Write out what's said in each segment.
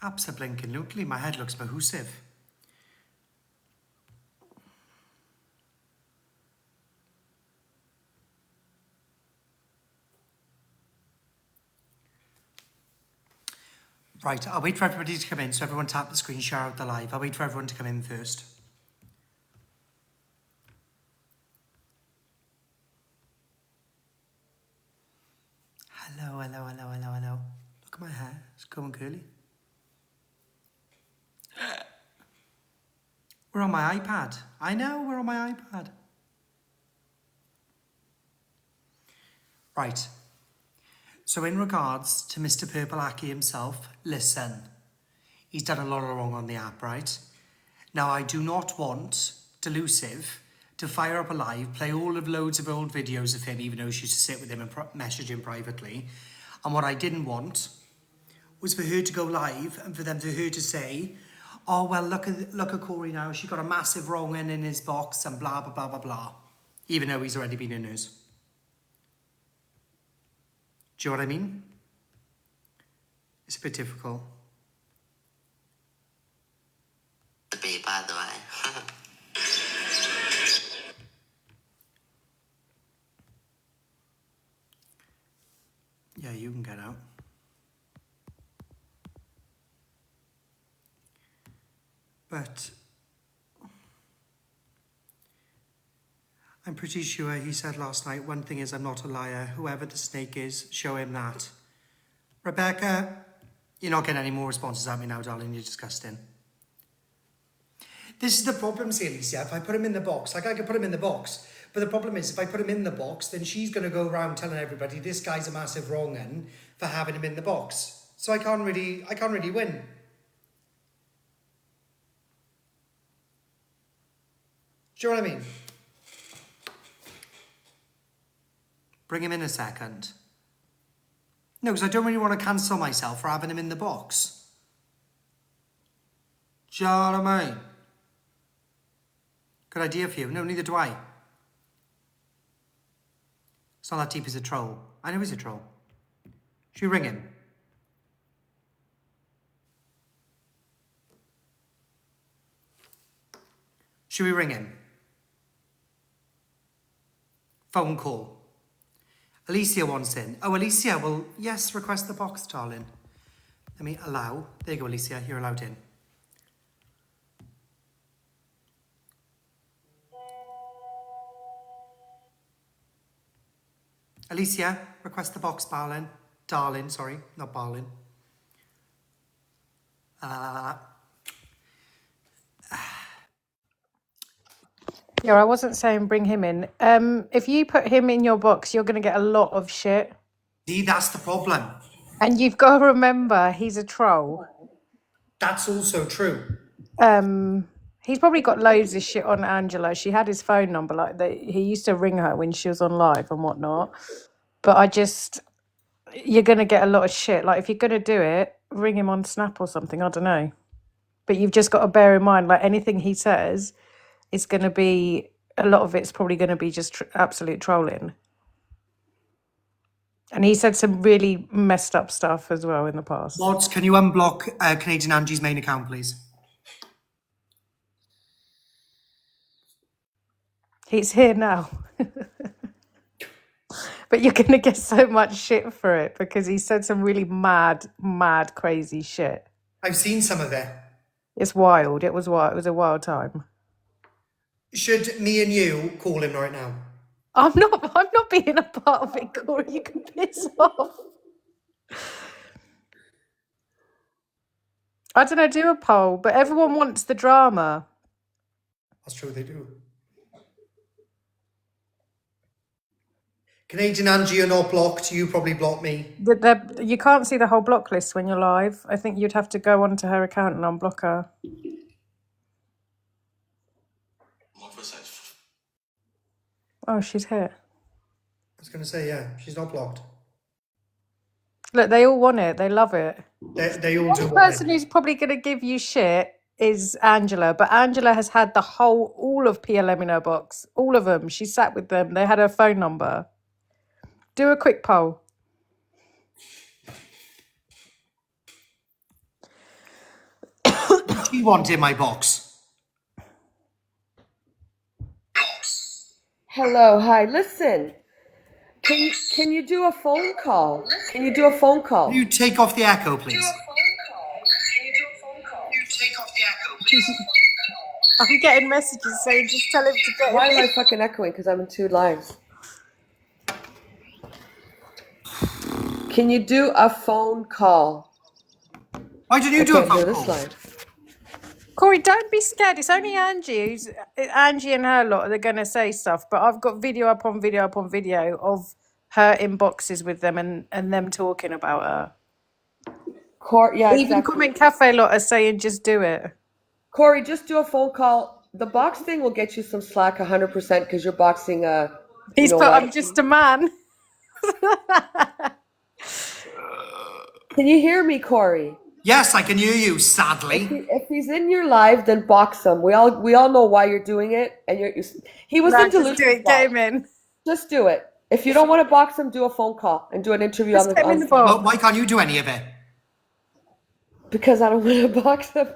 Absolutely. My head looks mahoosive. Right, I'll wait for everybody to come in, so everyone tap the screen, share out the live. I'll wait for everyone to come in first. Hello. Look at my hair, it's going curly. We're on my iPad. I know, we're on my iPad. Right. So in regards to Mr. Purple Aki himself, listen, he's done a lot of wrong on the app, right? Now, I do not want Delusive to fire up a live, play loads of old videos of him, even though she used to sit with him and message him privately. And what I didn't want was for her to go live and for her to say, oh, well, look at Corey now. She got a massive wrong in his box and blah, blah, blah, blah, blah. Even though he's already been in hers. Do you know what I mean? It's a bit difficult. Yeah, you can get out. But I'm pretty sure he said last night, one thing is I'm not a liar. Whoever the snake is, show him that. Rebecca, you're not getting any more responses at me now, darling. You're disgusting. This is the problem, see, Alicia. If I put him in the box, like I could put him in the box. But the problem is, if I put him in the box, then she's going to go around telling everybody this guy's a massive wrong un for having him in the box. So I can't really win. Do you know what I mean? Bring him in a second. No, because I don't really want to cancel myself for having him in the box. Do you know what I mean? Good idea for you. No, neither do I. It's not that deep, he's a troll. I know he's a troll. Should we ring him? Should we ring him? Phone call. Alicia wants in. Oh, Alicia, well, yes, request the box, darling. Let me allow. There you go, Alicia, you're allowed in. Alicia, request the box, Barlin. Darling, sorry, not Barlin. Yeah, I wasn't saying bring him in. If you put him in your box, you're going to get a lot of shit. See, that's the problem. And you've got to remember, he's a troll. That's also true. He's probably got loads of shit on Angela. She had his phone number. He used to ring her when she was on live and whatnot. But you're going to get a lot of shit. Like, if you're going to do it, ring him on Snap or something. I don't know. But you've just got to bear in mind, like, anything he says, it's going to be, a lot of it's probably going to be just absolute trolling. And he said some really messed up stuff as well in the past. Mods, can you unblock Canadian Angie's main account, please? He's here now. But you're going to get so much shit for it because he said some really mad, crazy shit. I've seen some of it. It's wild. It was wild. It was a wild time. Should me and you call him right now? I'm not being a part of it, Corey. You can piss off. I don't know, do a poll, but everyone wants the drama. That's true, they do. Canadian Angie, you're not blocked. You probably blocked me. You can't see the whole block list when you're live. I think you'd have to go onto her account and unblock her. Oh, she's here. I was going to say, yeah, she's not blocked. Look, they all want it. They love it. They all do. The person who's probably going to give you shit is Angela, but Angela has had all of PLM in her box. All of them. She sat with them. They had her phone number. Do a quick poll. do you want in my box? Hello, hi. Listen, can you do a phone call? Can you do a phone call? Can you take off the echo, please? I'm getting messages saying just tell him to get Why him am I in. fucking echoing? Because I'm in 2 lives. Can you do a phone call? Why don't I you do a can't hear phone this call? line. Corey, don't be scared. It's only Angie and her lot. They're going to say stuff, but I've got video upon video upon video of her in boxes with them and them talking about her. Yeah, Even exactly. Comment Cafe lot are saying just do it. Corey, just do a phone call. The box thing will get you some slack 100% because you're boxing He's put, I'm what? just a man. Can you hear me, Corey? Yes, I can hear you, sadly. If he's in your live, then box him. We all know why you're doing it, and he was Nah, in just do delusion. it. Get him in. Just do it. If you don't want to box him, do a phone call and do an interview Just get him in the box. Well, why can't you do any of it? because I don't want to box him.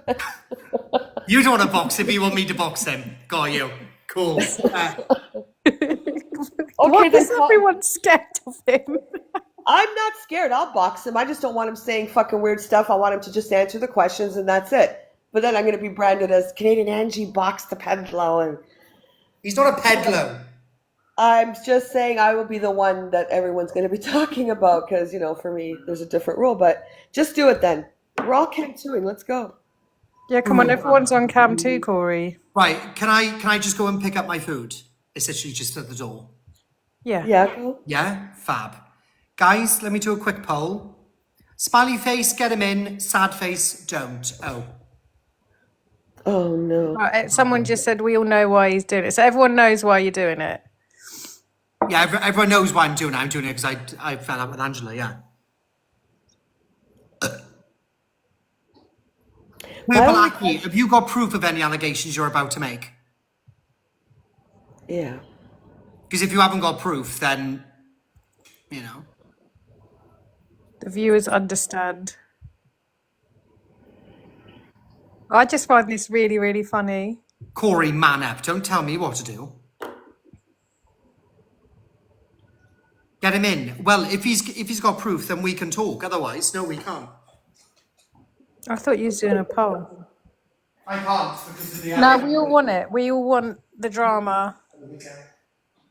You don't want to box him, but you want me to box him. Got you. Cool. Why then is everyone scared of him? I'm not scared. I'll box him. I just don't want him saying fucking weird stuff. I want him to just answer the questions and that's it. But then I'm going to be branded as Canadian Angie box the peddler. And He's not a peddler. I'm just saying I will be the one that everyone's going to be talking about because, for me, there's a different rule. But just do it then. We're all cam 2ing. Let's go. Yeah, come on. Everyone's on cam too, Corey. Right, can I just go and pick up my food? It's literally just at the door. Yeah. Yeah, go. Yeah? Fab. Guys, let me do a quick poll. Smiley face, get him in. Sad face, don't. Oh. Oh, no. Someone just said we all know why he's doing it. So everyone knows why you're doing it. Yeah, everyone knows why I'm doing it. I'm doing it because I fell out with Angela, yeah. Purple Aki, have you got proof of any allegations you're about to make? Yeah. Because if you haven't got proof, then, The viewers understand. I just find this really, really funny. Corey, man up. Don't tell me what to do. Get him in. Well, if he's got proof, then we can talk. Otherwise, no, we can't. I thought you was doing a poll. I can't because of the. No, we all want it. We all want the drama.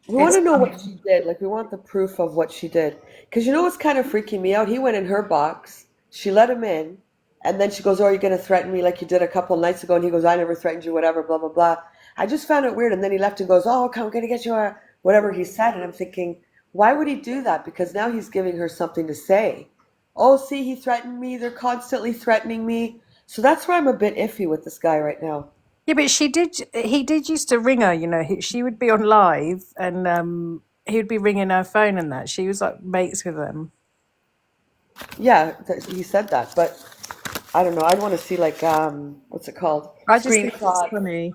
We want to know what she did. Like, we want the proof of what she did. Because you know what's kind of freaking me out? He went in her box. She let him in. And then she goes, oh, you're going to threaten me like you did a couple of nights ago. And he goes, I never threatened you, whatever, blah, blah, blah. I just found it weird. And then he left and goes, oh, okay, I'm going to get you a whatever he said. And I'm thinking, why would he do that? Because now he's giving her something to say. Oh, see, he threatened me. They're constantly threatening me. So that's where I'm a bit iffy with this guy right now. Yeah, but he did used to ring her, she would be on live and he would be ringing her phone and that. She was like mates with them. Yeah, he said that, but I don't know. I'd want to see like, what's it called? I just think it's Screenshots, funny.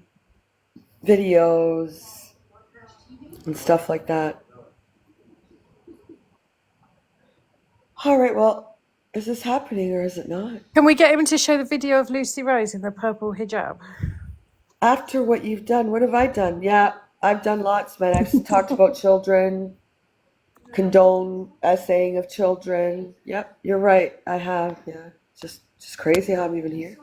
videos, and stuff like that. All right, well, is this happening or is it not? Can we get him to show the video of Lucy Rose in the purple hijab? After what you've done, what have I done? Yeah, I've done lots, man. I've talked about children, condone essaying of children. Yep, you're right. I have. Yeah, just crazy how I'm even here.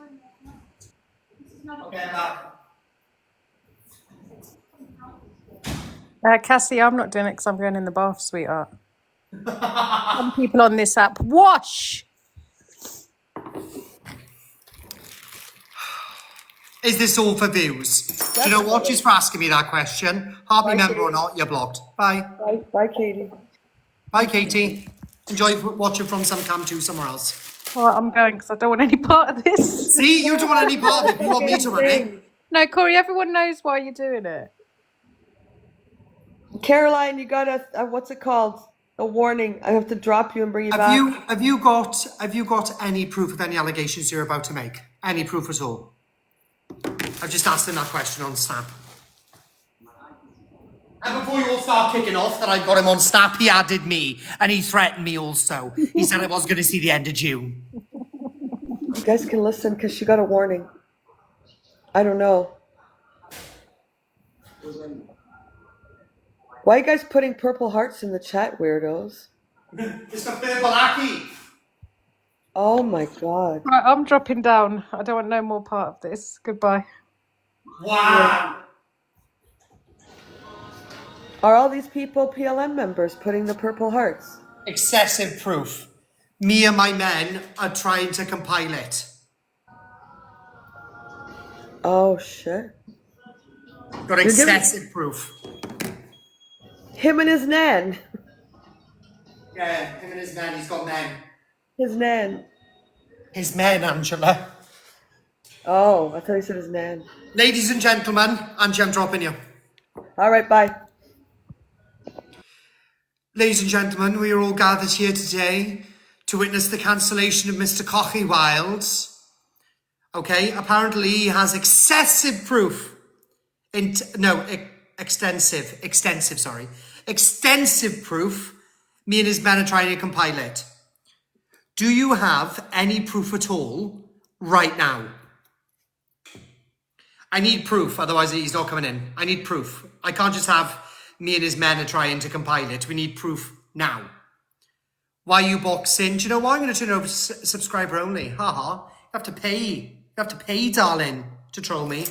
Cassie, I'm not doing it because I'm going in the bath, sweetheart. Some people on this app wash. Is this all for views? Do you know what? Just for asking me that question. Hardly member or not, you're blocked. Bye. Bye, Katie. Bye, Katie. Enjoy watching from some cam 2 somewhere else. Well, I'm going because I don't want any part of this. See, you don't want any part of it. You want me to run it. No, Corey, everyone knows why you're doing it. Caroline, you got a what's it called? A warning. I have to drop you and bring you back. Have you got any proof of any allegations you're about to make? Any proof at all? I've just asked him that question on Snap. And before you all start kicking off that I got him on Snap, he added me and he threatened me also. He said I was going to see the end of June. You guys can listen because she got a warning. I don't know. Why are you guys putting purple hearts in the chat, weirdos? Mr. Purple Aki. Oh my god. Right, I'm dropping down. I don't want no more part of this. Goodbye. Wow. Are all these people PLM members putting the purple hearts? Excessive proof. Me and my men are trying to compile it. Oh shit. Got You're giving excessive proof. him and his nan. Yeah, him and his men. He's got men. His nan. His men, Angela. Oh, I thought he said his nan. Ladies and gentlemen, Angie, I'm dropping you. All right, bye. Ladies and gentlemen, we are all gathered here today to witness the cancellation of Mr. Cochi Wilde. Okay, apparently he has excessive proof. Extensive proof. Me and his men are trying to compile it. Do you have any proof at all right now? I need proof, otherwise he's not coming in. I need proof. I can't just have me and his men are trying to compile it. We need proof now. Why are you boxing? Do you know what? I'm going to turn it over to subscriber only. Haha. You have to pay. You have to pay, darling, to troll me.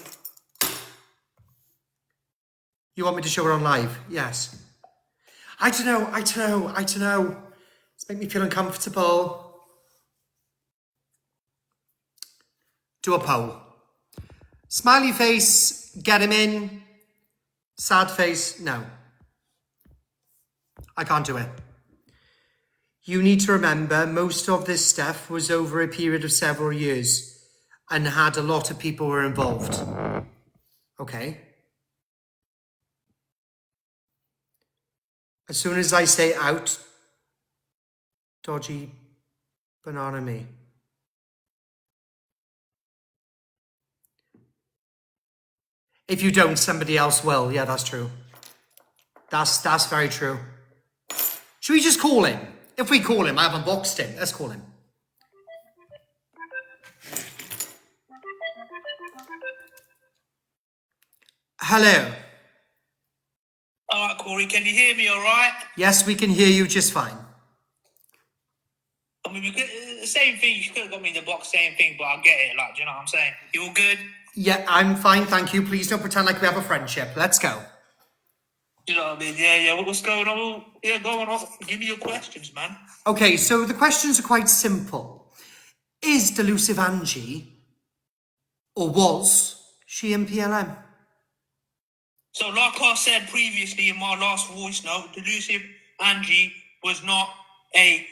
You want me to show it on live? Yes. I don't know. It's making me feel uncomfortable. Do a poll. Smiley face, get him in. Sad face, no. I can't do it. You need to remember, most of this stuff was over a period of several years and had a lot of people were involved. Okay. As soon as I say out, dodgy banana me. If you don't, somebody else will. Yeah, that's true. That's very true. Should we just call him? If we call him, I haven't boxed him. Let's call him. Hello. All right, Corey, can you hear me all right? Yes, we can hear you just fine. I mean, the same thing. You could have got me in the box, same thing, but I get it. Like, do you know what I'm saying? You all good? Yeah, I'm fine, thank you. Please don't pretend like we have a friendship. Let's go. You know what I mean? Yeah. What's going on? Yeah, go on. Give me your questions, man. Okay, so the questions are quite simple. Is Delusive Angie, or was she in PLM? So, like I said previously in my last voice note, Delusive Angie was not a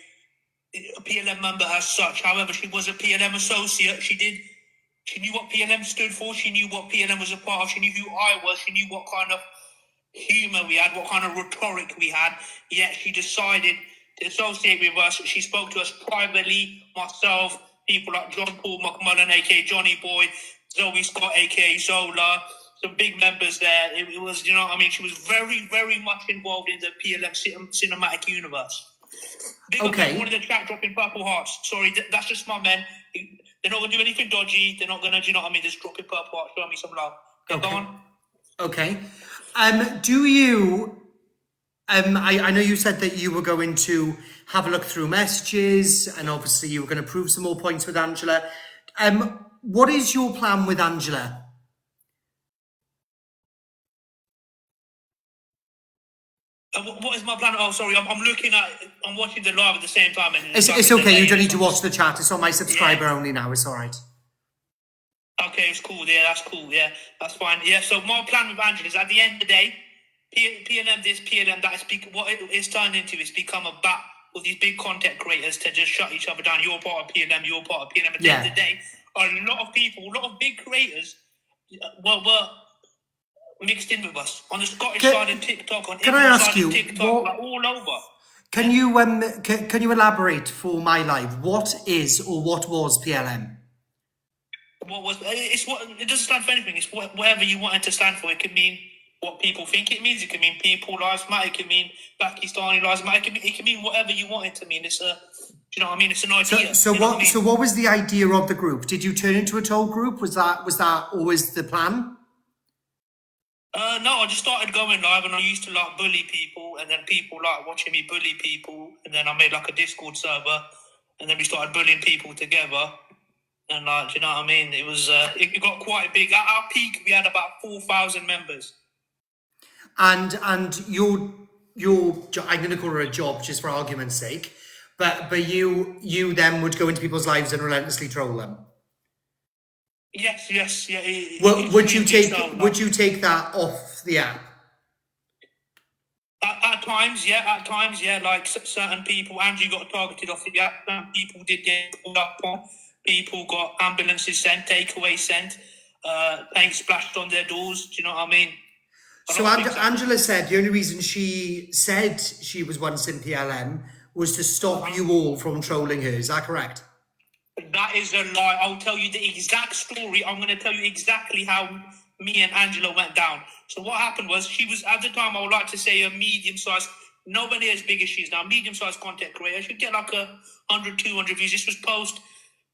PLM member as such. However, she was a PLM associate. She knew what PLM stood for. She knew what PLM was a part of. She knew who I was. She knew what kind of humour we had, what kind of rhetoric we had. Yet she decided to associate with us. She spoke to us privately, myself, people like John Paul McMullen, aka Johnny Boy, Zoe Scott, aka Zola, some big members there. It was, you know what I mean? She was very, very much involved in the PLM cinematic universe. Big up everyone in the chat dropping purple hearts. Sorry, that's just my men. They're not going to do anything dodgy. They're not going to, do you know what I mean? Just dropping purple hearts, show me some love. Okay. Go on. Okay. Do you... I know you said that you were going to have a look through messages and obviously you were going to prove some more points with Angela. What is your plan with Angela? What is my plan? Oh, sorry, I'm watching the live at the same time. And It's okay, you don't need to watch the chat. It's on my subscriber only now, it's all right. Okay, it's cool. Yeah, that's cool. Yeah, that's fine. Yeah, so my plan with Angela is at the end of the day, PLM this, PLM that, what it's turned into is become a bat with these big content creators to just shut each other down. You're part of PLM, you're part of PLM. At the end of the day, a lot of people, a lot of big creators were mixed in with us on the Scottish side of TikTok, on English side of TikTok, like all over. Can you elaborate for my live? What is or what was PLM? It doesn't stand for anything. It's whatever you want it to stand for. It could mean what people think it means. It can mean people lives matter. It can mean Pakistani lives matter. It can mean whatever you want it to mean. It's a, do you know what I mean? It's an idea. So you know what? I mean? So what was the idea of the group? Did you turn into a troll group? Was that always the plan? No, I just started going live, and I used to like bully people, and then people like watching me bully people, and then I made like a Discord server, and then we started bullying people together, and like, do you know what I mean? It was it got quite big. At our peak, we had about 4,000 members. And your I'm going to call her a job just for argument's sake, but you then would go into people's lives and relentlessly troll them. Yes, yeah. Would you take that off the app? At times, yeah. Like certain people, Andrew got targeted off the app. Some people did get pulled up on. People got ambulances sent, takeaway sent, paint splashed on their doors. Do you know what I mean? So Angela said the only reason she said she was once in PLM was to stop you all from trolling her. Is that correct? That is a lie. I'll tell you the exact story. I'm going to tell you exactly how me and Angela went down. So what happened was, she was, at the time, I would like to say a medium-sized, nowhere near as big as she is now, medium-sized content creator. She'd get like 100, 200 views. This was post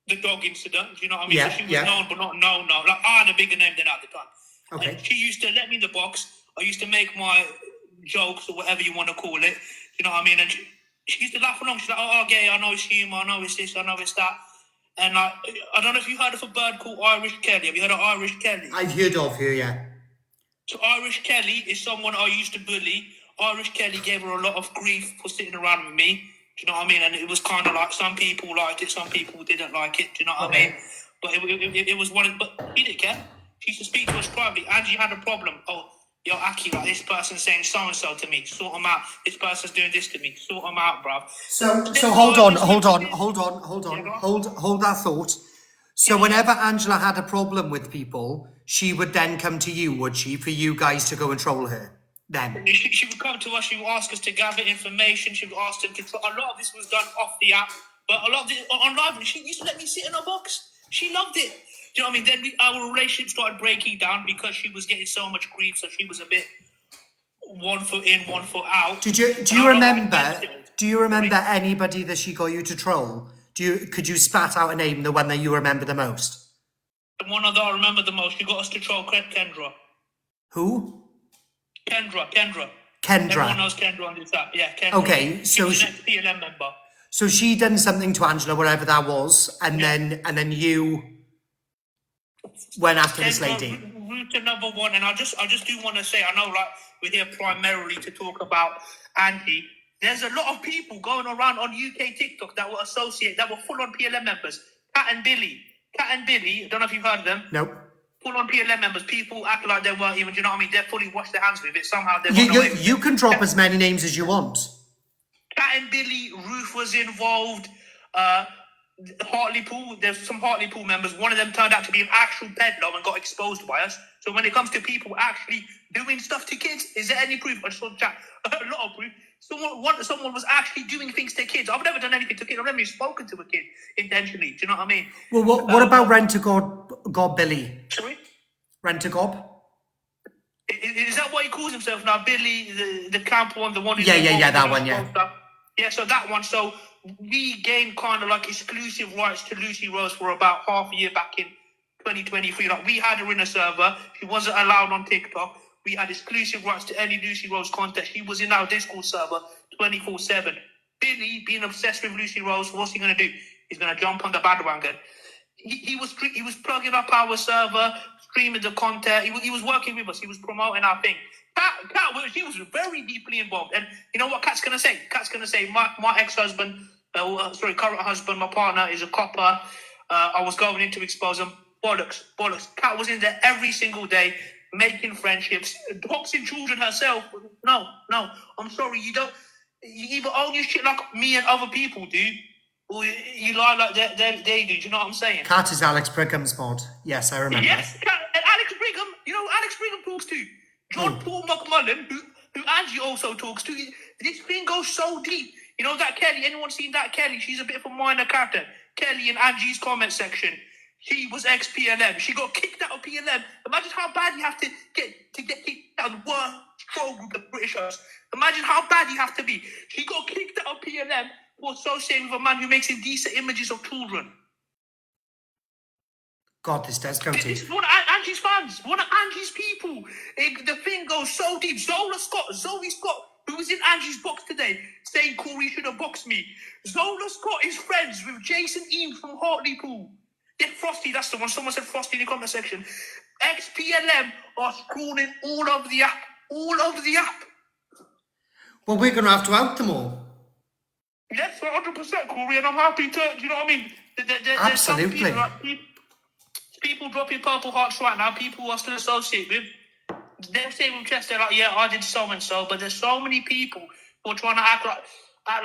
the dog incident. Do you know what I mean? Yeah, so she was known, but not known now. Like, I had a bigger name than her at the time. Okay. And she used to let me in the box. I used to make my jokes, or whatever you want to call it. You know what I mean? And she used to laugh along. She's like, oh, okay, I know it's humour, I know it's this, I know it's that. And like, I don't know if you heard of a bird called Irish Kelly. Have you heard of Irish Kelly? I've heard of her, yeah. So Irish Kelly is someone I used to bully. Irish Kelly gave her a lot of grief for sitting around with me. Do you know what I mean? And it was kind of like, some people liked it, some people didn't like it. Do you know what I mean? But it was one of, but she didn't care. She used to speak to us privately. Angie had a problem. Oh, yo, Aki, like, this person's saying so-and-so to me. Sort them out. This person's doing this to me. Sort them out, bruv. So hold on that thought. So whenever Angela had a problem with people, she would then come to you, would she, for you guys to go and troll her? Then she would come to us. She would ask us to gather information. She would ask them to. A lot of this was done off the app, but a lot of it on live. She used to let me sit in her box. She loved it. Do you know what I mean? Then our relationship started breaking down because she was getting so much grief. So she was a bit 1 foot in, 1 foot out. do you remember? Do you remember anybody that she got you to troll? Could you spat out a name, the one that you remember the most? The one that I remember the most. She got us to troll Kendra. Who? Kendra. Kendra. Everyone knows Kendra on this app. Yeah, Kendra. Okay, so she's an PLM member. So she done something to Angela, whatever that was, and then you went after this lady. Route to number one, and I just do want to say, I know, like, we're here primarily to talk about Angie. There's a lot of people going around on UK TikTok that were full-on PLM members. Kat and Billy, I don't know if you've heard of them. Nope. Full-on PLM members. People act like they weren't even, do you know what I mean? They're fully washed their hands with it. Somehow they you can drop as many names as you want. Kat and Billy, Ruth was involved. Hartlepool, there's some Hartlepool members. One of them turned out to be an actual peddler and got exposed by us. So when it comes to people actually doing stuff to kids, is there any proof? I just want to chat. A lot of proof. Someone was actually doing things to kids. I've never done anything to kids. I've never even spoken to a kid intentionally. Do you know what I mean? Well, what about Rent-A-God Billy? Sorry? Rent-A-God? Is that what he calls himself now? Billy, the camp one, the one who's... Yeah, that one, yeah. Yeah, so that one. So we gained kind of like exclusive rights to Lucy Rose for about half a year back in 2023. Like, we had her in a server. She wasn't allowed on TikTok. We had exclusive rights to any Lucy Rose content. She was in our Discord server 24/7. Billy, being obsessed with Lucy Rose, what's he going to do? He's going to jump on the bandwagon. He was plugging up our server, streaming the content. He was working with us. He was promoting our thing. Kat, she was very deeply involved. And you know what Kat's going to say? Kat's going to say, my ex-husband, current husband, my partner is a copper. I was going in to expose him. Bollocks. Kat was in there every single day, making friendships, boxing children herself. No, I'm sorry. You either own your shit like me and other people do, or you lie like they do. Do you know what I'm saying? Kat is Alex Brigham's mod. Yes, I remember. Yes, Kat, and Alex Brigham. You know who Alex Brigham talks to? John Paul McMullen, who Angie also talks to. This thing goes so deep. You know that Kelly? Anyone seen that Kelly? She's a bit of a minor character. Kelly in Angie's comment section. she was ex-PLM. She got kicked out of PLM. Imagine how bad you have to get kicked out of the worst troll group of Britishers. Imagine how bad you have to be. She got kicked out of PLM for associating with a man who makes indecent images of children. God, this does go deep. This is one of Angie's fans, one of Angie's people. The thing goes so deep. Zoe Scott, who was in Angie's box today, saying Corey should have boxed me. Zola Scott is friends with Jason Eames from Hartlepool. Yeah, Frosty, that's the one. Someone said Frosty in the comment section. Ex-PLM are scrolling all over the app. All over the app. Well, we're going to have to out them all. Yes, 100%, Corey, and I'm happy to, do you know what I mean? Absolutely. There's some people dropping purple hearts right now, people who are still associated with. They're saying with chest, they're like, yeah, I did so and so, but there's so many people who are trying to act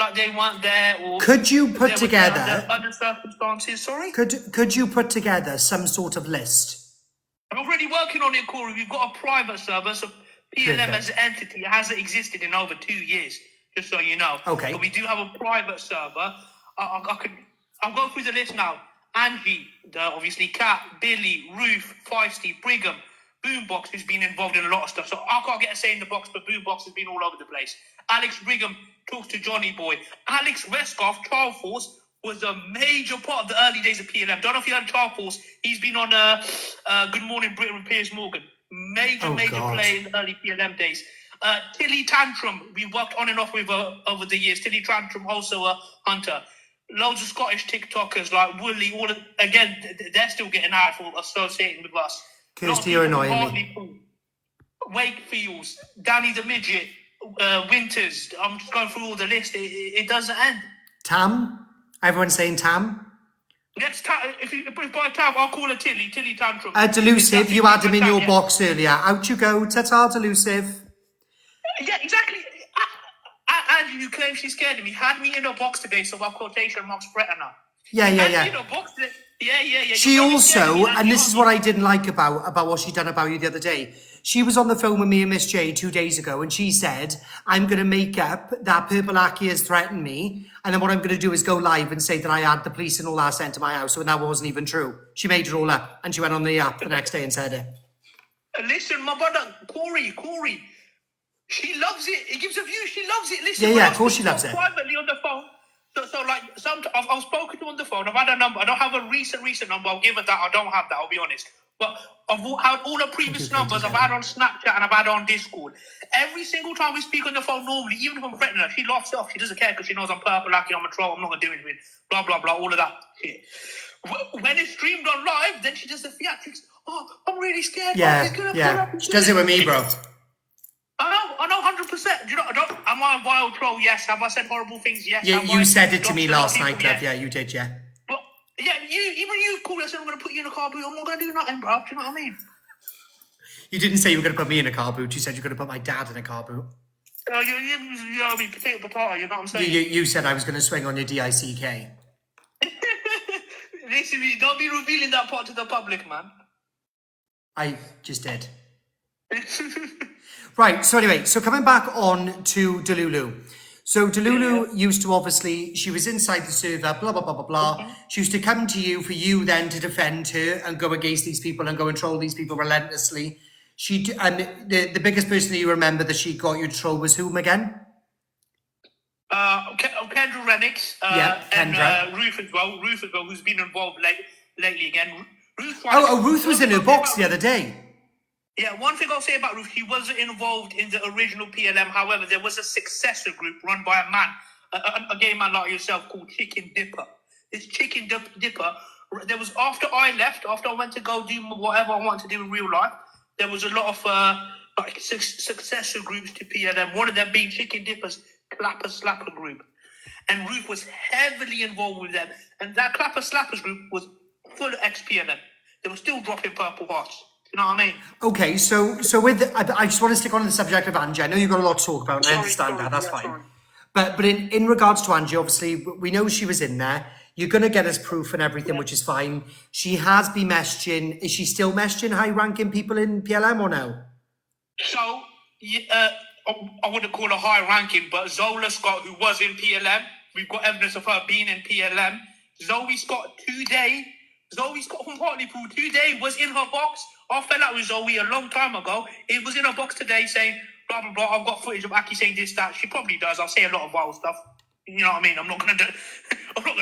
like they weren't there. Or could you put together under circumstances? Sorry. Could you put together some sort of list? I'm already working on it, Corey. We've got a private server, so PLM as an entity hasn't existed in over 2 years. Just so you know. Okay. But we do have a private server. I'll go through the list now. Angie, obviously Kat, Billy, Ruth, Feisty, Brigham, Boombox, who's been involved in a lot of stuff. So I can't get a say in the box, but Boombox has been all over the place. Alex Brigham talks to Johnny Boy. Alex Westcoff, Trial Force, was a major part of the early days of PLM. Don't know if you heard Trial Force. He's been on Good Morning Britain with Piers Morgan. Major play in the early PLM days. Tilly Tantrum, we worked on and off with over the years. Tilly Tantrum, also a hunter. Loads of Scottish TikTokers like Wooly, again, they're still getting out for associating with us. Kirsty, you're annoying me. Wakefields, Danny the Midget, Winters. I'm just going through all the list. It doesn't end. Tam? Everyone's saying Tam? Yes, if by Tam, I'll call her Tilly Tantrum. Delusive, you had him in your box earlier. Out you go, ta-ta, Delusive. Yeah, exactly. Angie, who claims she's scared of me, had me in a box today, so I've quotation marks Bretta now. Yeah. In a box today. Yeah. She also, and this is what I didn't like about what she done about you the other day. She was on the phone with me and Miss J 2 days ago, and she said, I'm going to make up that Purple Aki has threatened me, and then what I'm going to do is go live and say that I had the police and all that sent to my house, and that wasn't even true. She made it all up, and she went on the app the next day and said it. Listen, my brother, Corey, she loves it. It gives a view. She loves it. Listen, yeah, of course she loves it. Privately on the phone. So like, I've spoken to her on the phone. I've had a number. I don't have a recent number. I'll give her that. I don't have that. I'll be honest. But I've had all the previous numbers. I've had on Snapchat and I've had on Discord. Every single time we speak on the phone normally, even if I'm threatening her, she laughs it off. She doesn't care because she knows I'm purple, lucky, I'm a troll. I'm not going to do anything. Blah, blah, blah. All of that shit. When it's streamed on live, then she does the theatrics. Oh, I'm really scared. Yeah. She does it with me, bro. I know, 100%. Do you know? Am I a vile troll? Yes. Have I said horrible things? Yes. Yeah, you said it to me last night, love. Yeah, you did. Yeah. But yeah, you called and said I'm going to put you in a car boot. I'm not going to do nothing, bro. Do you know what I mean? You didn't say you were going to put me in a car boot. You said you were going to put my dad in a car boot. You know what I mean? Potato. You know what I'm saying? You said I was going to swing on your DICK. Listen, don't be revealing that part to the public, man. I just did. Right, so anyway, coming back on to Delulu. So Delulu used to obviously, she was inside the server, blah, blah, blah, blah, blah. Mm-hmm. She used to come to you for you then to defend her and go against these people and go and troll these people relentlessly. And the biggest person that you remember that she got you to troll was whom again? Kendra Renix. Kendra. And Ruth as well, who's been involved lately again. Ruth was in her box the other day. Yeah, one thing I'll say about Ruth, she wasn't involved in the original PLM. However, there was a successor group run by a man, a gay man like yourself, called Chicken Dipper. This Chicken Dipper, there was after I left, after I went to go do whatever I wanted to do in real life, there was a lot of successor groups to PLM. One of them being Chicken Dipper's Clapper Slapper group. And Ruth was heavily involved with them. And that Clapper Slappers group was full of ex-PLM. They were still dropping purple hearts. You know what I mean? Okay, so with I just want to stick on the subject of Angie. I know you've got a lot to talk about, and I understand that. That's fine. Sorry. But in regards to Angie, obviously, we know she was in there. You're going to get us proof and everything, which is fine. She has been messaging. Is she still messaging high-ranking people in PLM or no? So, I wouldn't call her high-ranking, but Zola Scott, who was in PLM, we've got evidence of her being in PLM. Zoe Scott today Zoe Scott from Hartlepool today was in her box. I fell out with Zoe a long time ago. It was in her box today saying, blah, blah, blah. I've got footage of Aki saying this, that. She probably does. I'll say a lot of wild stuff. You know what I mean? I'm not going to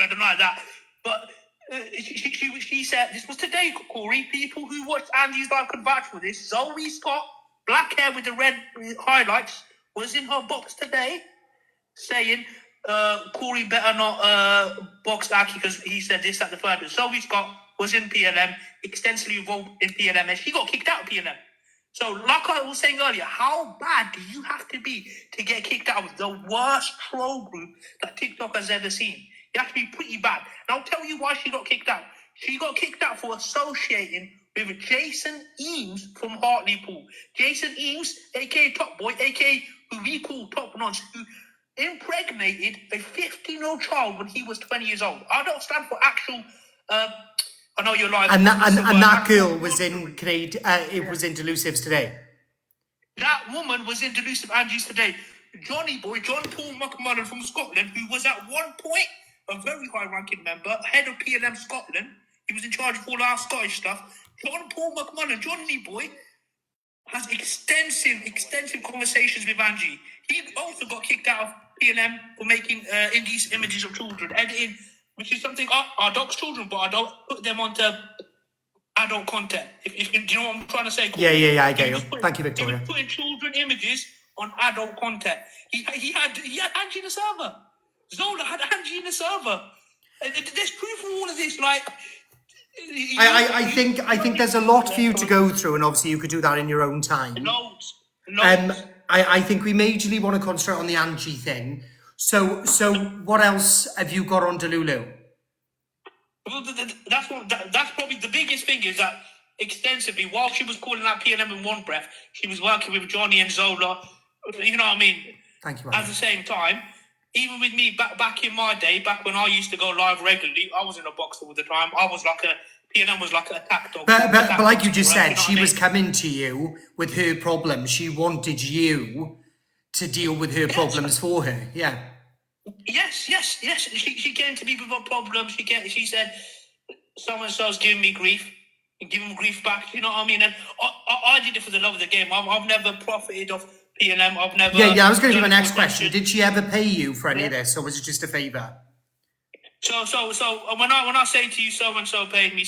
deny that. But she said, this was today, Corey. People who watched Andy's live could vouch for this. Zoe Scott, black hair with the red highlights, was in her box today saying, Corey better not box Aki because he said this at the third. Zoe Scott was in PLM, extensively involved in PLM, and she got kicked out of PLM. So, like I was saying earlier, how bad do you have to be to get kicked out of the worst troll group that TikTok has ever seen? You have to be pretty bad. And I'll tell you why she got kicked out. She got kicked out for associating with Jason Eames from Hartlepool. Jason Eames, aka Top Boy, aka who we call Top Nonce, who impregnated a 15-year-old child when he was 20 years old. I don't stand for actual. I know you're lying. And that girl was in it was in Delusives today. That woman was in Delusive Angie's today. Johnny Boy, John Paul McMullen from Scotland, who was at one point a very high-ranking member, head of PLM Scotland. He was in charge of all our Scottish stuff. John Paul McMullen, Johnny Boy, has extensive conversations with Angie. He also got kicked out of PLM for making indecent images of children, editing, which is something I dox children, but I don't put them onto adult content. If do you know what I'm trying to say? Yeah, I get you. Thank you, Victoria. He was putting children images on adult content. He had Angie in the server. Zola had Angie in the server. There's proof of all of this. Like, I think there's a lot for you to go through, and obviously you could do that in your own time. Loads. I think we majorly want to concentrate on the Angie thing. So what else have you got on Delulu? Well, that's probably the biggest thing is that extensively, while she was calling out PLM in one breath, she was working with Johnny and Zola. You know what I mean? Thank you. At the same time, even with me back in my day, back when I used to go live regularly, I was in a box all the time. I was like PLM was like an attack dog. But like you just said, she was coming to you with her problems. She wanted you to deal with her problems for her. Yeah. Yes. She came to me with her problems. She said, so-and-so's giving me grief. And give him grief back. You know what I mean? And I did it for the love of the game. I've never profited off PLM. I've never. Yeah. I was going to do my next question. Did she ever pay you for any of this, or was it just a favour? So when I say to you, so and so paid me,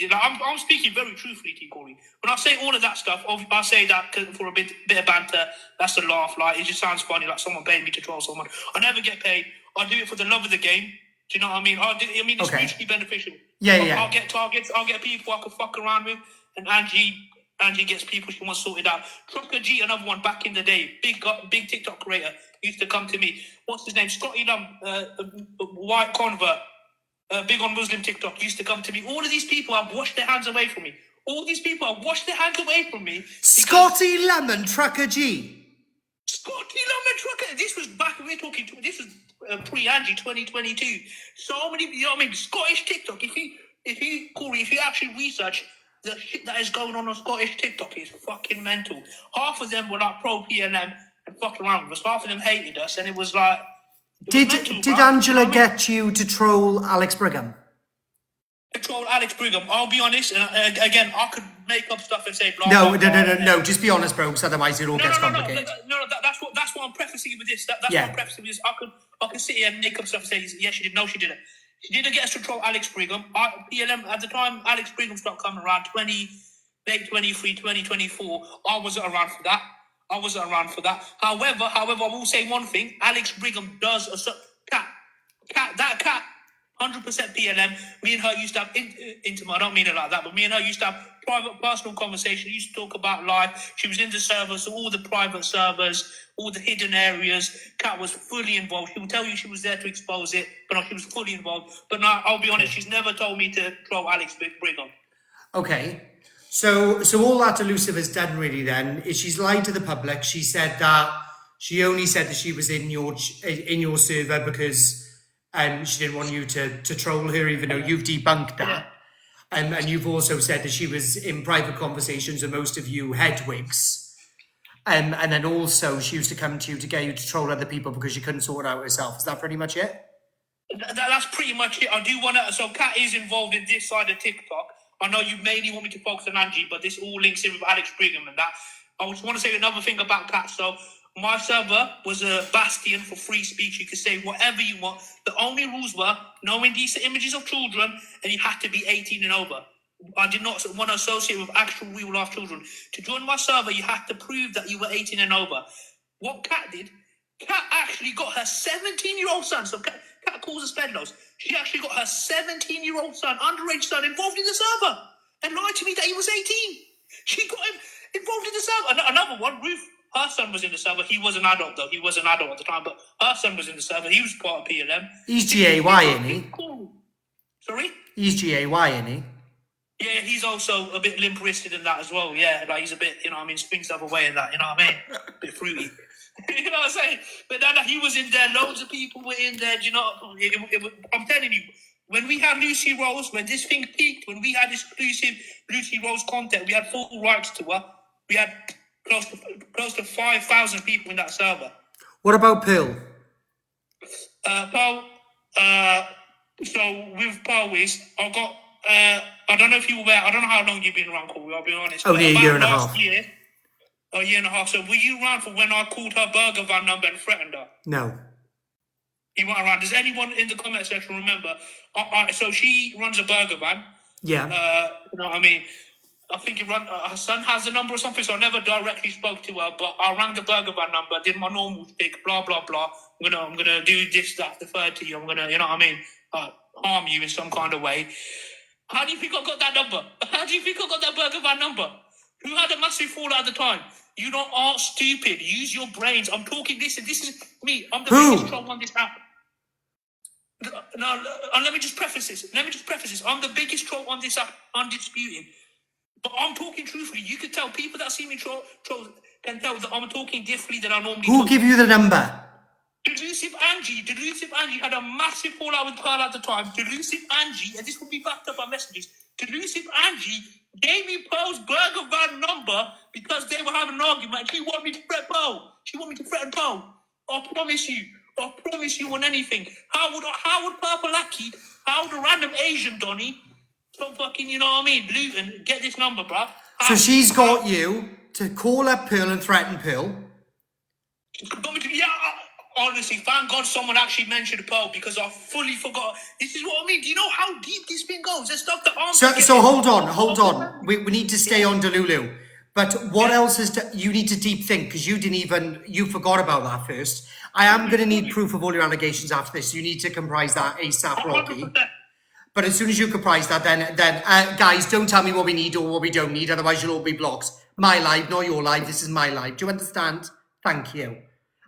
like, I'm speaking very truthfully to you, Corey. When I say all of that stuff, I say that for a bit of banter. That's a laugh. Like, it just sounds funny. Like someone paid me to troll someone. I never get paid. I do it for the love of the game. Do you know what I mean? It's mutually beneficial. Yeah. I'll get targets. I'll get people I can fuck around with, and Angie gets people she wants sorted out. Trucker G, another one back in the day, big TikTok creator, used to come to me. What's his name? Scotty Lum, white convert, big on Muslim TikTok, used to come to me. All of these people have washed their hands away from me. Scotty Lemon, Trucker G. Scotty Lemon Trucker. This was back when we were talking. This was pre-Angie 2022. So many, you know what I mean? Scottish TikTok. Corey, if you actually research the shit that is going on Scottish TikTok, is fucking mental. Half of them were like pro PLM and fucking around with us. Half of them hated us, and it was like. Did Angela get you to troll Alex Brigham? Troll Alex Brigham. I'll be honest, and again, I could make up stuff and say blah. No. Just be honest, bro, because otherwise it all gets complicated. No. That's what I'm prefacing with this. That's what I'm prefacing with this. I can sit here and make up stuff and say yes, she did. No, she didn't. She didn't get us to troll Alex Brigham. PLM at the time, Alex Brigham started coming around late 23, 2024. I wasn't around for that. However, I will say one thing. Alex Brigham does that cat. 100% PLM. Me and her used to have intimate. I don't mean it like that, but me and her used to have private, personal conversation. Used to talk about life. She was in the servers, all the private servers, all the hidden areas. Kat was fully involved. She will tell you she was there to expose it, but no, she was fully involved. But no, I'll be honest, she's never told me to throw Alex Brigham. Okay. So all that Elusive has done really then is she's lied to the public. She said that she only said that she was in your server because she didn't want you to troll her, even though you've debunked that. And you've also said that she was in private conversations with most of you headwigs. And then also she used to come to you to get you to troll other people because she couldn't sort it out herself. Is that pretty much it? That's pretty much it. I do want to. So, Kat is involved in this side of TikTok. I know you mainly want me to focus on Angie, but this all links in with Alex Brigham and that. I just want to say another thing about Kat. So, my server was a bastion for free speech. You could say whatever you want. The only rules were no indecent images of children, and you had to be 18 and over. I did not want to associate with actual real-life children. To join my server, you had to prove that you were 18 and over. What Kat did, Kat actually got her 17-year-old son. So Kat calls us pedlos. She actually got her 17-year-old son, underage son, involved in the server and lied to me that he was 18. She got him involved in the server. Another one, Ruth, her son was in the server. He was an adult, though. He was an adult at the time, but her son was in the server. He was part of PLM. He's GAY, isn't he? Cool. Sorry? He's GAY, isn't he? Yeah, he's also a bit limp-wristed in that as well. Yeah, like he's a bit, you know what I mean, swings the other way in that, you know what I mean? A bit fruity. You know what I'm saying? But then he was in there, loads of people were in there, do you know? I'm telling you, when we had Lucy Rose, when this thing peaked, when we had exclusive Lucy Rose content, we had full rights to her. We had close to 5,000 people in that server. What about Pearl? Pearl, so with Pearl is, I got, I don't know if you were aware, I don't know how long you've been around, Corey, I'll be honest. Only a year and a half. A year and a half. So were you around for when I called her burger van number and threatened her? No. You weren't around. Does anyone in the comment section remember? So she runs a burger van. Yeah. You know what I mean? I think her son has the number or something, so I never directly spoke to her, but I rang the burger van number, did my normal stick, blah, blah, blah. I'm gonna do this, that, the third to you. I'm gonna, you know what I mean, harm you in some kind of way. How do you think I got that number? How do you think I got that burger van number? Who had a massive fallout at the time? You don't are stupid. Use your brains. I'm talking this, and this is me. I'm the biggest troll on this app. No, let me just preface this. I'm the biggest troll on this app, undisputed. But I'm talking truthfully. You can tell people that see me troll can tell that I'm talking differently than I normally Who talk. give you the number? Delusive Angie had a massive fallout with Pearl at the time. Delusive Angie, and this will be backed up by messages. Delusive Angie gave me Pearl's burger van number because they were having an argument. She wanted me to threaten Pearl. She wanted me to threaten Pearl. I promise you on anything. How would Purple Lucky, how would a random Asian Donny from fucking, you know what I mean, Luton get this number, bruv? So she's got you to call up Pearl and threaten Pearl? Yeah, honestly, thank God someone actually mentioned Pearl because I fully forgot. This is what I mean. Do you know how deep this thing goes? There's stuff that aren't. So hold on. We need to stay on Delulu. But what else is you need to deep think, because you forgot about that first. I am going to need proof of all your allegations after this. You need to comprise that ASAP, Rocky. 100%. But as soon as you comprise that, then guys, don't tell me what we need or what we don't need, otherwise you'll all be blocked. My live, not your live. This is my live. Do you understand? Thank you.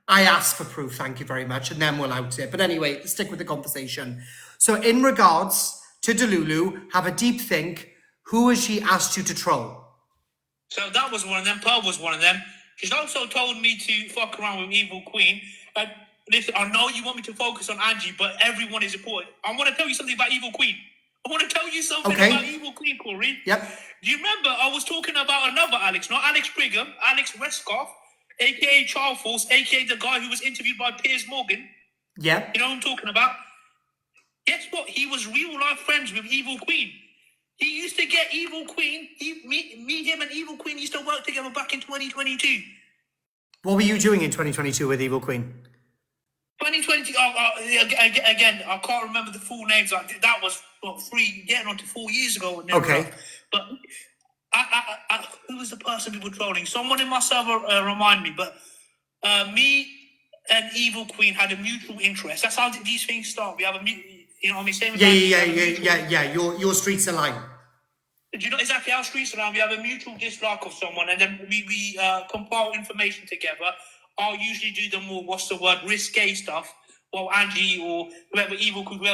I asked for proof, thank you very much, and then we'll out it. But anyway, let's stick with the conversation. So in regards to Delulu, have a deep think. Who has she asked you to troll? So that was one of them. Pearl was one of them. She's also told me to fuck around with Evil Queen. Listen, I know you want me to focus on Angie, but everyone is important. I want to tell you something about Evil Queen. About Evil Queen, Corey. Yep. Do you remember I was talking about another Alex, not Alex Brigham, Alex Westcoff, a.k.a. Child Force, a.k.a. the guy who was interviewed by Piers Morgan? Yeah. You know what I'm talking about? Guess what? He was real-life friends with Evil Queen. He used to get Evil Queen. Him and Evil Queen used to work together back in 2022. What were you doing in 2022 with Evil Queen? 2020, again, I can't remember the full names. That was getting on to 4 years ago. Okay. But who was the person we were trolling? Someone in my server remind me. But me and Evil Queen had a mutual interest. That's how these things start. We have you know what I mean? Same as Yeah. Your streets align. Do you know exactly how streets align? We have a mutual dislike of someone, and then we compile information together. I'll usually do the more, risque stuff, while Angie or whoever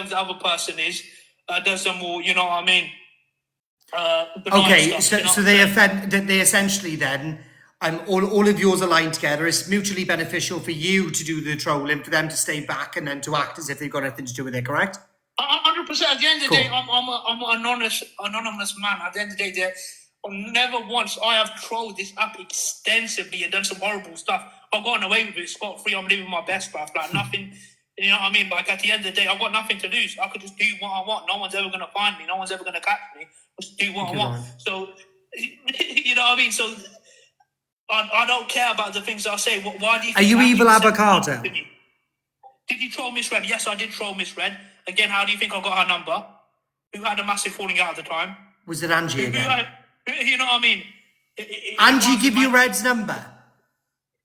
the other person is, does the more, you know what I mean? Okay, stuff, so they essentially then, all of yours aligned together. It's mutually beneficial for you to do the trolling, for them to stay back, and then to act as if they've got nothing to do with it, correct? 100%. At the end of the day, I'm an anonymous man. At the end of the day, never once I have trolled this app extensively and done some horrible stuff. I've gotten away with it scot-free. I'm living my best life. Like nothing You know what I mean? Like, at the end of the day, I've got nothing to lose. I could just do what I want. No one's ever going to find me. No one's ever going to catch me. Just do what I want. So, you know what I mean? So, I don't care about the things I say. Why do you think Are you that evil means avocado? something to me? Did you troll Miss Red? Yes, I did troll Miss Red. Again, how do you think I got her number? Who had a massive falling out at the time? Was it Angie again? You know what I mean? Angie give you Red's number?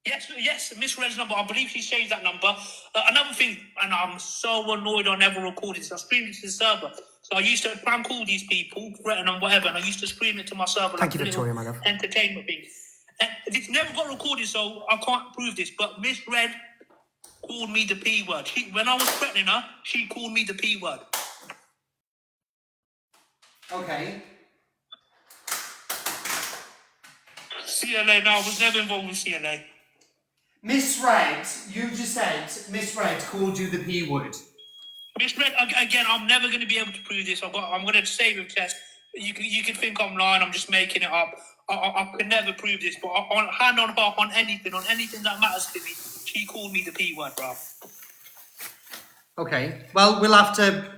Yes, Miss Red's number. I believe she changed that number. Another thing, and I'm so annoyed I never recorded this. I streamed it to the server. So I used to prank call these people, threaten them, whatever, and I used to stream it to my server. Thank you, a Victoria, little my love. Entertainment thing. And it's never got recorded, so I can't prove this. But Miss Red called me the P word. When I was threatening her, she called me the P word. Okay. CLA, no, I was never involved with CLA. Miss Red, you just said Miss Red called you the P word. Miss Red, again, I'm never going to be able to prove this. I'm going to say with chest. You can think I'm lying. I'm just making it up. I could never prove this, but on hand on heart, on anything that matters to me, she called me the P word, bro. Okay. Well, we'll have to.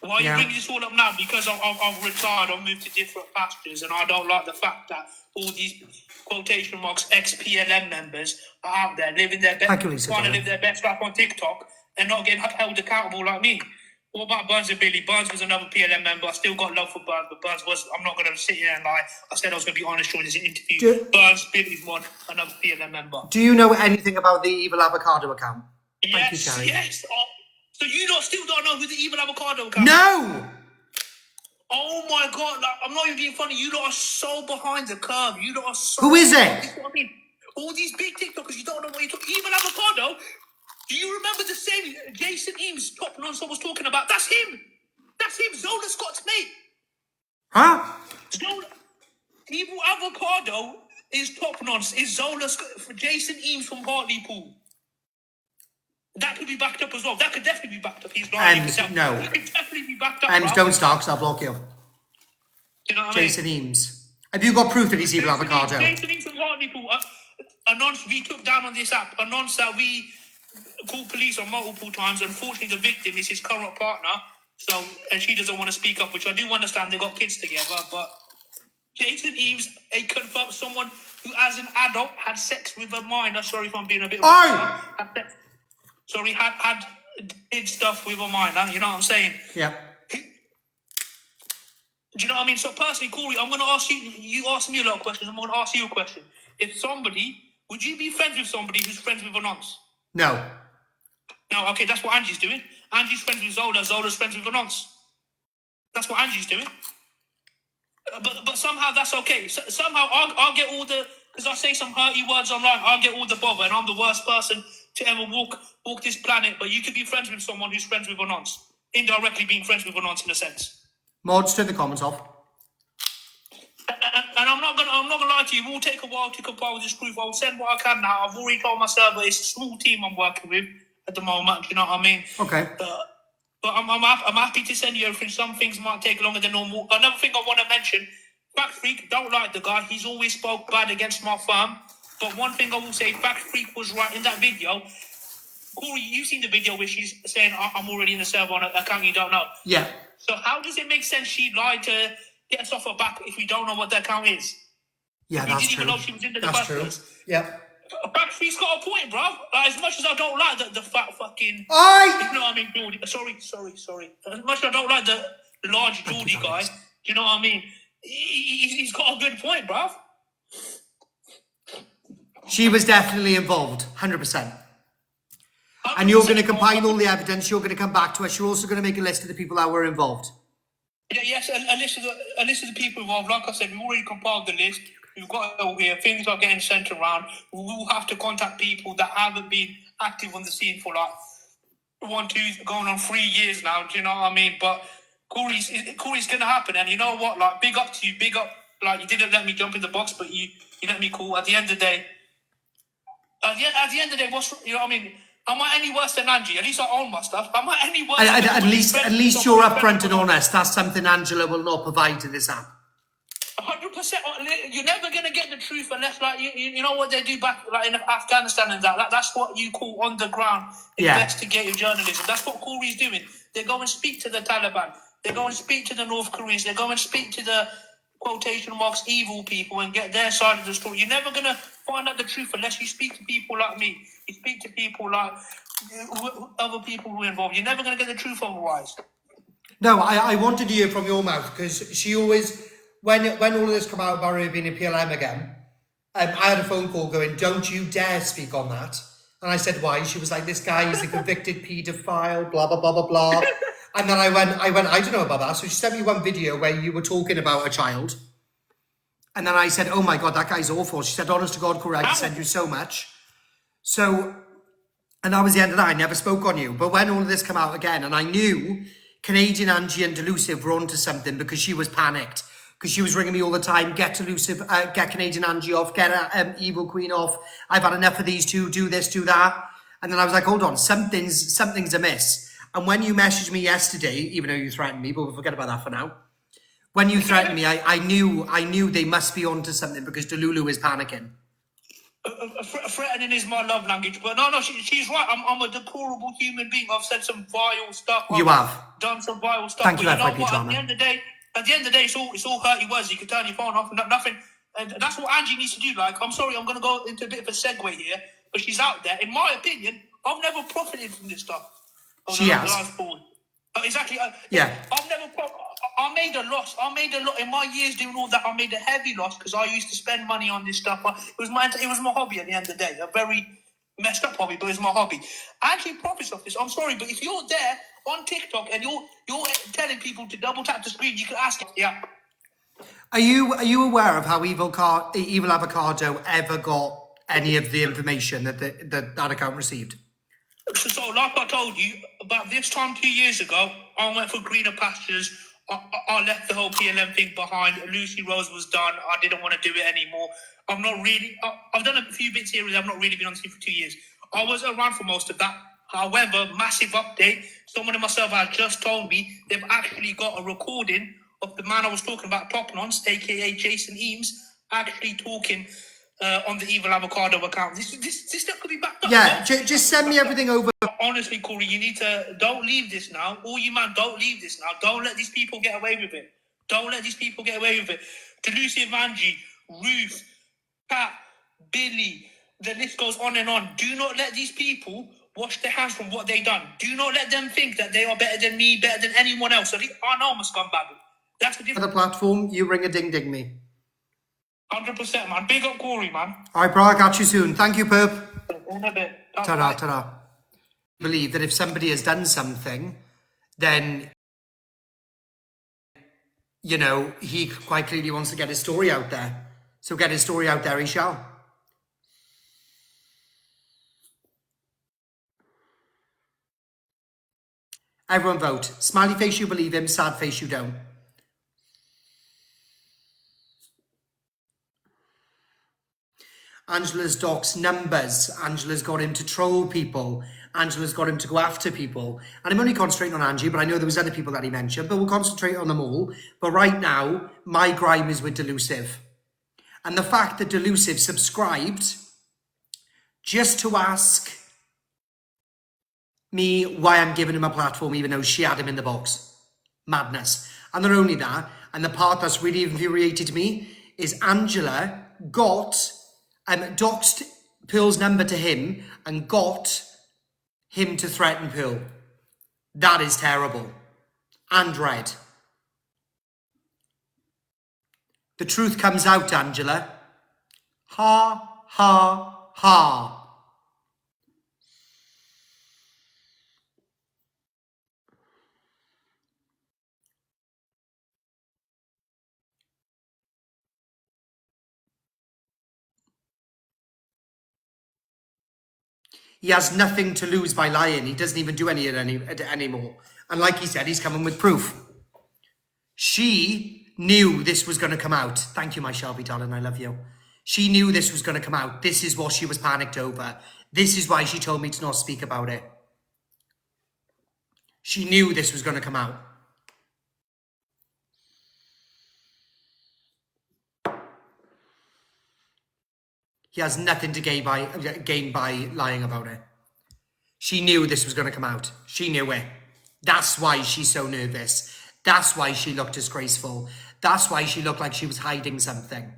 Why are you bringing this all up now? Because I've retired, I've moved to different pastures, and I don't like the fact that all these quotation marks ex-PLM members are out there living their best, trying to live their best life on TikTok and not getting held accountable like me. What about Burns and Billy? Burns was another PLM member. I still got love for Burns, but Burns was, I'm not going to sit here and lie. I said I was going to be honest during this interview. Burns, Billy's one, another PLM member. Do you know anything about the Evil Avocado account? Yes, Thank you, Charlie. Yes. So you still don't know who the Evil Avocado account? No! Oh my God, like, I'm not even being funny. You lot are so behind the curve. You lot are so... Who is it? That's what I mean. All these big TikTokers, you don't know what you're talking... Evil Avocado? Do you remember the same Jason Eames top nonsense was talking about? That's him. That's him. Zola Scott's mate. Huh? Zola... Evil Avocado is top nonsense. Is Zola Scott... For Jason Eames from Hartlepool. That could be backed up as well. That could definitely be backed up. He's not. And no. He could definitely be backed up. And bro. don't start, because I'll block you. Do you know what I mean? Jason Eames. Have you got proof that he's Evil Avocado? Jason Eames from Hartlepool. A nonce we took down on this app. A nonce that we called police on multiple times. Unfortunately, the victim is his current partner. So, and she doesn't want to speak up, which I do understand. They got kids together, but Jason Eames, a confirmed someone who, as an adult, had sex with a minor. Sorry if I'm being a bit. Sorry, did stuff with a minor. You know what I'm saying? Yeah. Do you know what I mean? So personally, Corey, I'm going to ask you. You asked me a lot of questions. I'm going to ask you a question. If somebody, would you be friends with somebody who's friends with a nonce? No. No. Okay, that's what Angie's doing. Angie's friends with Zola. Zola's friends with a nonce. That's what Angie's doing. But somehow that's okay. Somehow I'll get all the, because I say some hurty words online. I'll get all the bother, and I'm the worst person to ever walk this planet. But you could be friends with someone who's friends with a nonce, indirectly being friends with a nonce in a sense. Mods, turn the comments off. And I'm not gonna lie to you. It will take a while to compile this proof. I'll send what I can now. I've already told my server it's a small team I'm working with at the moment. Do you know what I mean? Okay. But I'm happy to send you everything. Some things might take longer than normal. Another thing I want to mention: Fact Freak, don't like the guy. He's always spoke bad against my firm. But one thing I will say, Fact Freak was right in that video. Corey, you've seen the video where she's saying, I'm already in the server on an account you don't know. Yeah. So how does it make sense she lied to get us off her back if we don't know what the account is? Yeah, that's true. We didn't even know she was in the That's true. Yeah. Fact Freak's got a point, bruv. Like, as much as I don't like the fat fucking... Oi! You know what I mean, Geordie? Sorry. As much as I don't like the large Geordie guy, do you know what I mean? He's got a good point, bruv. She was definitely involved, 100%. And you're going to compile all the evidence. You're going to come back to us. You're also going to make a list of the people that were involved. Yeah, yes, a list of the people involved. Like I said, we've already compiled the list. We've got it all here. Things are getting sent around. We will have to contact people that haven't been active on the scene for going on 3 years now. Do you know what I mean? But Corey's going to happen. And you know what? Like, big up to you. Big up. Like, you didn't let me jump in the box, but you let me call. At the end of the day, you know what I mean? Am I any worse than Angie? At least I own my stuff. Am I any worse? At least you're upfront and honest. That's something Angela will not provide to this app. 100%. You're never gonna get the truth unless, like, you know what they do back, like, in Afghanistan and that. That's what you call on the ground investigative journalism. That's what Corey's doing. They go and speak to the Taliban. They go and speak to the North Koreans. They go and speak to the quotation marks evil people and get their side of the story. You're never gonna find out the truth unless you speak to people like me. You speak to people like other people who are involved. You're never gonna get the truth otherwise. No, I wanted to hear from your mouth because she always, when all of this come out about her being a PLM again, I had a phone call going, don't you dare speak on that. And I said, why? She was like, this guy is a convicted paedophile, blah, blah, blah, blah, blah. And then I went, I don't know about that. So she sent me one video where you were talking about a child. And then I said, oh my God, that guy's awful. She said, honest to God, Corey, I send you so much. So, and that was the end of that. I never spoke on you. But when all of this came out again, and I knew Canadian Angie and Delusive were onto something because she was panicked. Because she was ringing me all the time, get Delusive, get Canadian Angie off, get Evil Queen off. I've had enough of these two, do this, do that. And then I was like, hold on, something's amiss. And when you messaged me yesterday, even though you threatened me, but we'll forget about that for now. When you threatened me, I knew they must be onto something because Delulu is panicking. Threatening is my love language, but no, she's right. I'm a deplorable human being. I've said some vile stuff. You have done some vile stuff. Thank you, but FYP what? Drama. At the end of the day, it's all hurty words. You can turn your phone off and nothing. And that's what Angie needs to do. Like, I'm sorry, I'm going to go into a bit of a segue here, but she's out there. In my opinion, I've never profited from this stuff. She has. Exactly. Yeah. I made a loss. I made a lot in my years doing all that. I made a heavy loss because I used to spend money on this stuff. It was my hobby at the end of the day. A very messed up hobby, but it's my hobby. I actually profits off this. I'm sorry, but if you're there on TikTok and you're telling people to double tap the screen, you can ask. Yeah. Are you aware of how Evil Avocado ever got any of the information that account received? So, like I told you, about this time 2 years ago, I went for greener pastures. I left the whole PLM thing behind. Lucy Rose was done. I didn't want to do it anymore. I'm not really... I've done a few bits here and I've not really been on TV for 2 years. I was around for most of that. However, massive update. Someone in myself has just told me they've actually got a recording of the man I was talking about, Top Nonce, a.k.a. Jason Eames, actually talking... on the Evil Avocado account. This stuff could be backed up. Yeah, just send me everything over. Honestly, Corey, you need to... Don't leave this now. All you man, don't leave this now. Don't let these people get away with it. Don't let these people get away with it. Delusive Angie, Ruth, Pat, Billy, the list goes on and on. Do not let these people wash their hands from what they've done. Do not let them think that they are better than me, better than anyone else. I know I'm a scumbag. That's the difference. The platform, you ring a ding me. 100%, man. Big up Corey, man. All right, bro, I'll catch you soon. Thank you, Perp. In a bit. Ta-da, ta-da. I believe that if somebody has done something, then, you know, he quite clearly wants to get his story out there. So get his story out there, he shall. Everyone vote. Smiley face, you believe him. Sad face, you don't. Angela's docs numbers. Angela's got him to troll people. Angela's got him to go after people. And I'm only concentrating on Angie, but I know there was other people that he mentioned, but we'll concentrate on them all. But right now, my grime is with Delusive. And the fact that Delusive subscribed just to ask me why I'm giving him a platform, even though she had him in the box. Madness. And not only that, and the part that's really infuriated me is Angela got... doxed Pearl's number to him and got him to threaten Pearl. That is terrible. And red. The truth comes out, Angela. Ha, ha, ha. He has nothing to lose by lying. He doesn't even do any of it anymore. And like he said, he's coming with proof. She knew this was going to come out. Thank you, my Shelby, darling. I love you. She knew this was going to come out. This is what she was panicked over. This is why she told me to not speak about it. She knew this was going to come out. He has nothing to gain by lying about it. She knew this was going to come out. She knew it. That's why she's so nervous. That's why she looked disgraceful. That's why she looked like she was hiding something.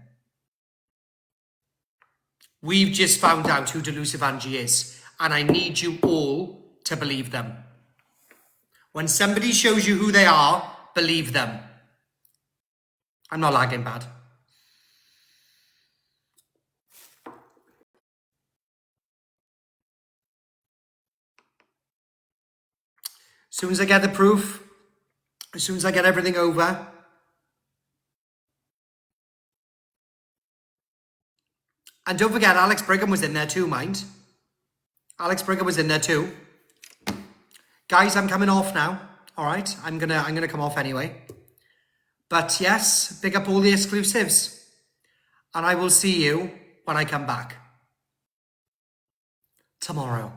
We've just found out who Delusive Angie is, and I need you all to believe them. When somebody shows you who they are, believe them. I'm not lagging bad. As soon as I get the proof, as soon as I get everything over, and don't forget, Alex Brigham was in there too, mind. Alex Brigham was in there too. Guys, I'm coming off now. All right, I'm gonna come off anyway. But yes, big up all the exclusives, and I will see you when I come back tomorrow.